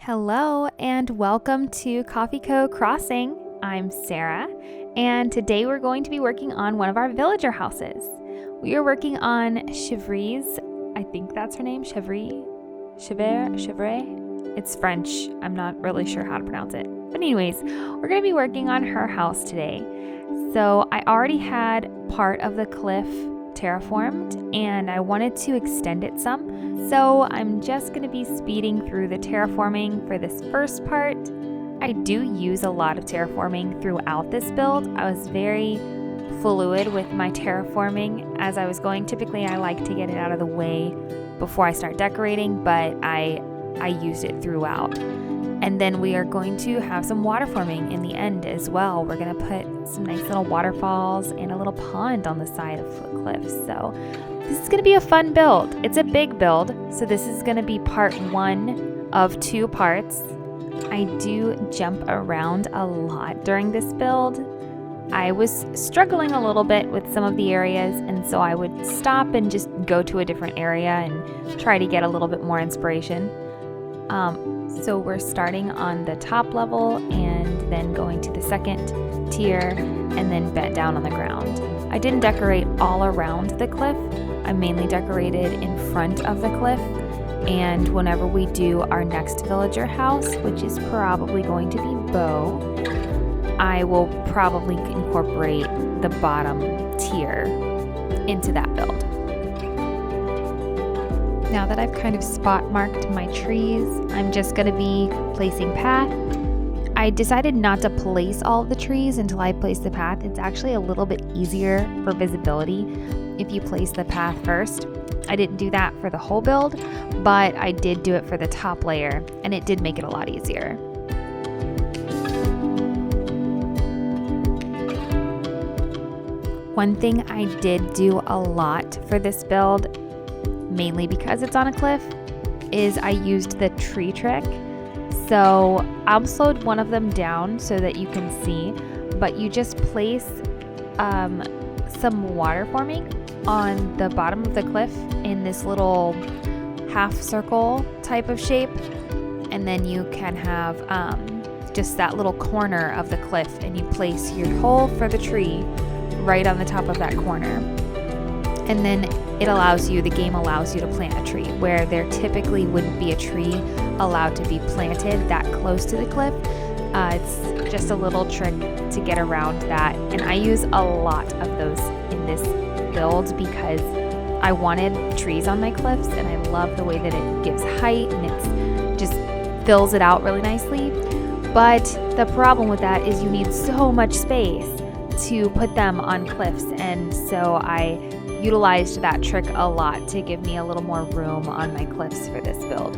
Hello and welcome to Coffiko Crossing. I'm Sarah, and today we're going to be working on one of our villager houses. We are working on Chevres. I think that's her name, Chevre. It's French. I'm not really sure how to pronounce it. But anyways, we're going to be working on her house today. So I already had part of the cliff terraformed and I wanted to extend it some. So I'm just going to be speeding through the terraforming for this first part. I do use a lot of terraforming throughout this build. I was very fluid with my terraforming as I was going. Typically I like to get it out of the way before I start decorating, but I used it throughout. And then we are going to have some water forming in the end as well. We're going to put some nice little waterfalls and a little pond on the side of the cliff. So this is going to be a fun build. It's a big build, so this is going to be part one of two parts. I do jump around a lot during this build. I was struggling a little bit with some of the areas, and so I would stop and just go to a different area and try to get a little bit more inspiration. So we're starting on the top level and then going to the second tier and then bed down on the ground. I didn't decorate all around the cliff. I mainly decorated in front of the cliff. And whenever we do our next villager house, which is probably going to be Beau, I will probably incorporate the bottom tier into that build. Now that I've kind of spot marked my trees, I'm just going to be placing path. I decided not to place all of the trees until I place the path. It's actually a little bit easier for visibility if you place the path first. I didn't do that for the whole build, but I did do it for the top layer, and it did make it a lot easier. One thing I did do a lot for this build, mainly because it's on a cliff, is I used the tree trick. So I'll slowed one of them down so that you can see, but you just place some water forming on the bottom of the cliff in this little half circle type of shape, and then you can have just that little corner of the cliff, and you place your hole for the tree right on the top of that corner. And then the game allows you to plant a tree where there typically wouldn't be a tree allowed to be planted that close to the cliff. It's just a little trick to get around that. And I use a lot of those in this build because I wanted trees on my cliffs, and I love the way that it gives height and it just fills it out really nicely. But the problem with that is you need so much space to put them on cliffs, and so I utilized that trick a lot to give me a little more room on my cliffs for this build.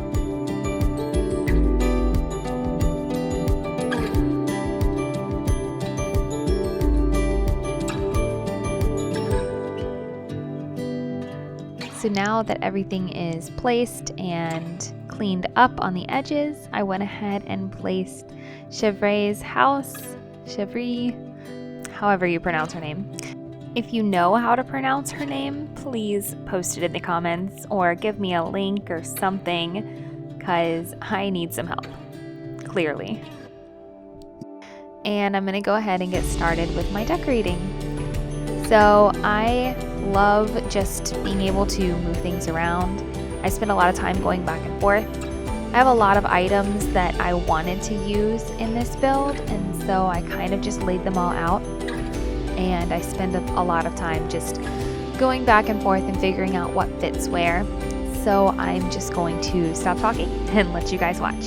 So now that everything is placed and cleaned up on the edges, I went ahead and placed Chevre's house, Chevre, however you pronounce her name. If you know how to pronounce her name, please post it in the comments or give me a link or something, because I need some help, clearly. And I'm going to go ahead and get started with my decorating. So I love just being able to move things around. I spend a lot of time going back and forth. I have a lot of items that I wanted to use in this build, and so I kind of just laid them all out. And I spend a lot of time just going back and forth and figuring out what fits where. So I'm just going to stop talking and let you guys watch.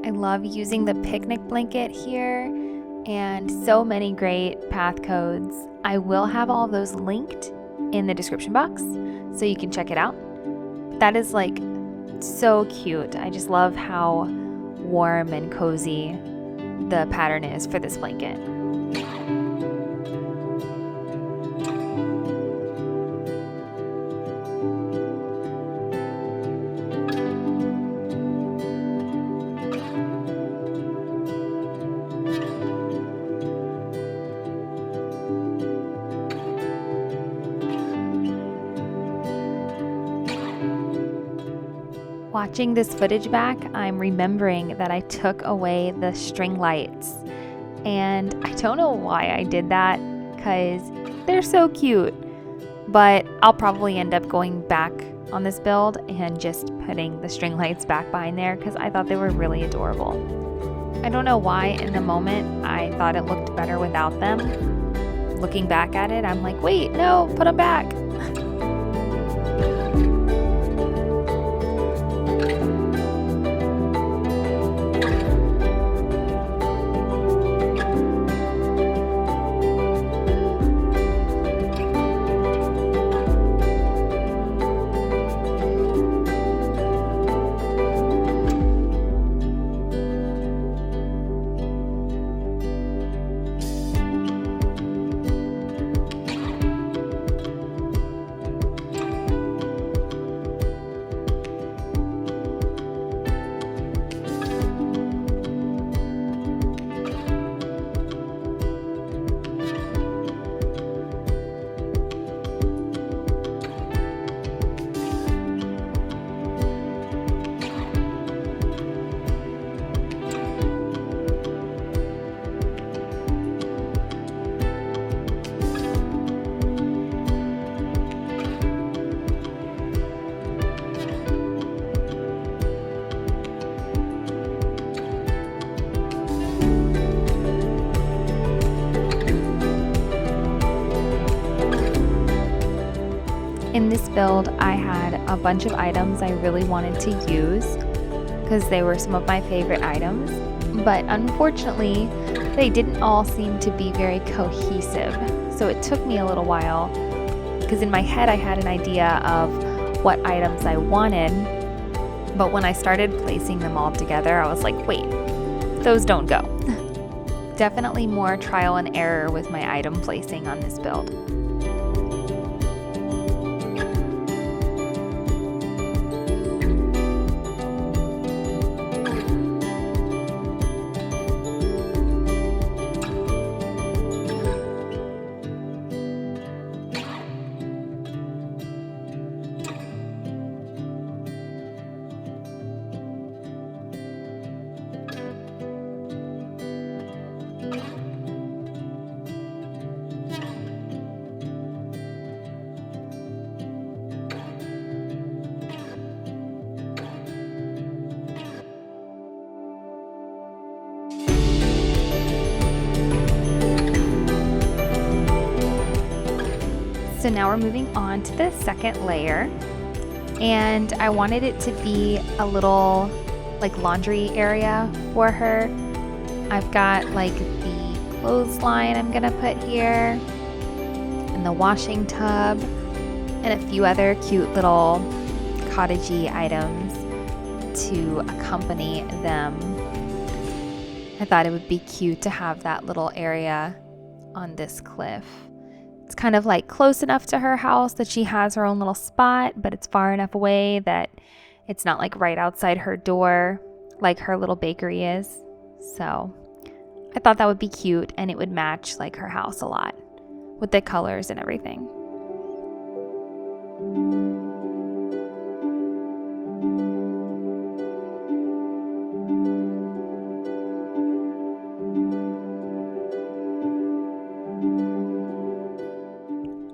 I love using the picnic blanket here and so many great path codes. I will have all of those linked in the description box so you can check it out. That is like so cute. I just love how warm and cozy the pattern is for this blanket. Watching this footage back, I'm remembering that I took away the string lights, and I don't know why I did that because they're so cute, but I'll probably end up going back on this build and just putting the string lights back behind there because I thought they were really adorable. I don't know why in the moment I thought it looked better without them. Looking back at it, I'm like, wait, no, put them back. In this build, I had a bunch of items I really wanted to use because they were some of my favorite items, but unfortunately, they didn't all seem to be very cohesive. So it took me a little while because in my head I had an idea of what items I wanted, but when I started placing them all together, I was like, wait, those don't go. Definitely more trial and error with my item placing on this build. So now we're moving on to the second layer, and I wanted it to be a little like laundry area for her. I've got like the clothesline I'm gonna put here, and the washing tub, and a few other cute little cottagey items to accompany them. I thought it would be cute to have that little area on this cliff. It's kind of like close enough to her house that she has her own little spot, but it's far enough away that it's not like right outside her door like her little bakery is. So I thought that would be cute, and it would match like her house a lot with the colors and everything.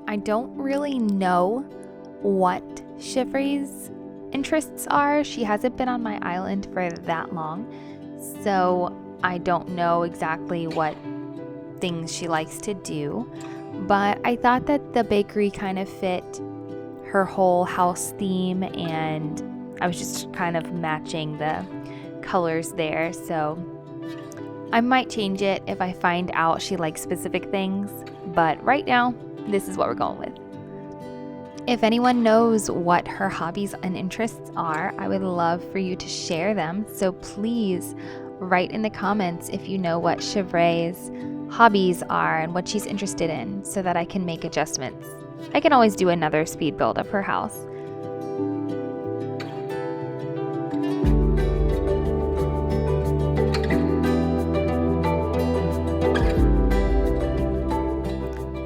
I don't really know what Chevre's interests are. She hasn't been on my island for that long, so I don't know exactly what things she likes to do, but I thought that the bakery kind of fit her whole house theme, and I was just kind of matching the colors there, so I might change it if I find out she likes specific things, but right now this is what we're going with. If anyone knows what her hobbies and interests are, I would love for you to share them. So please write in the comments if you know what Chevre's hobbies are and what she's interested in so that I can make adjustments. I can always do another speed build of her house.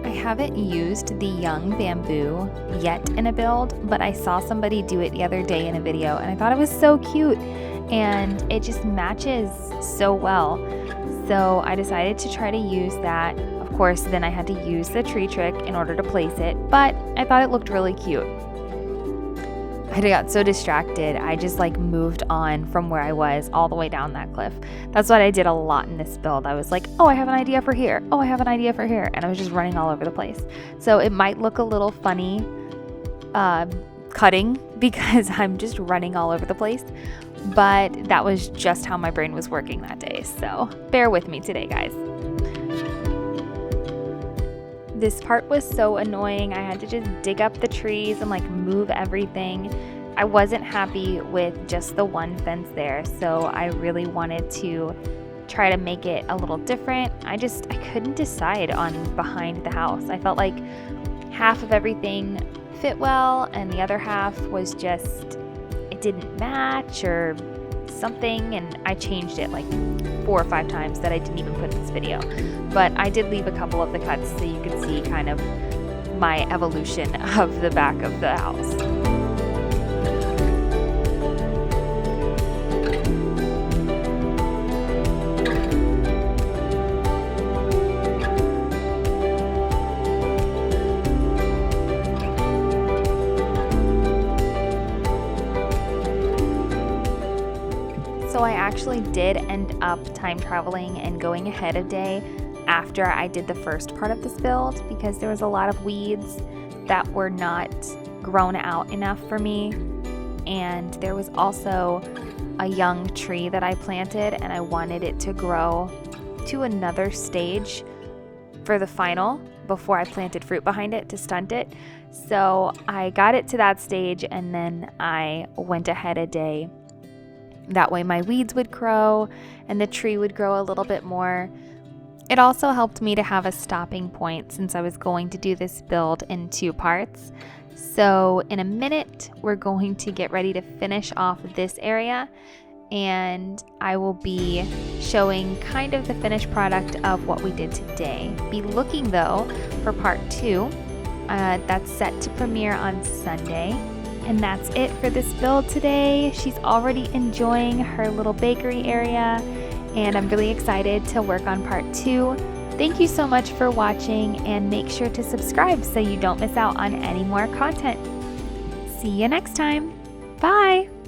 I haven't used the young bamboo yet in a build, but I saw somebody do it the other day in a video and I thought it was so cute and it just matches so well. So I decided to try to use that. Of course, then I had to use the tree trick in order to place it, but I thought it looked really cute. I got so distracted, I just moved on from where I was all the way down that cliff. That's what I did a lot in this build. I was like, oh, I have an idea for here. Oh, I have an idea for here. And I was just running all over the place. So it might look a little funny cutting because I'm just running all over the place. But that was just how my brain was working that day. So bear with me today, guys. This part was so annoying. I had to just dig up the trees and move everything. I wasn't happy with just the one fence there, so I really wanted to try to make it a little different. I couldn't decide on behind the house. I felt like half of everything fit well and the other half was just, it didn't match or something, and I changed it 4 or 5 times that I didn't even put in this video. But I did leave a couple of the cuts so you can see kind of my evolution of the back of the house. So I actually did end up time traveling and going ahead a day after I did the first part of this build because there was a lot of weeds that were not grown out enough for me, and there was also a young tree that I planted and I wanted it to grow to another stage for the final before I planted fruit behind it to stunt it. So I got it to that stage and then I went ahead a day. That way my weeds would grow and the tree would grow a little bit more. It also helped me to have a stopping point since I was going to do this build in 2 parts. So in a minute, we're going to get ready to finish off this area and I will be showing kind of the finished product of what we did today. Be looking though for part 2. That's set to premiere on Sunday. And that's it for this build today. She's already enjoying her little bakery area, and I'm really excited to work on part 2. Thank you so much for watching, and make sure to subscribe so you don't miss out on any more content. See you next time. Bye!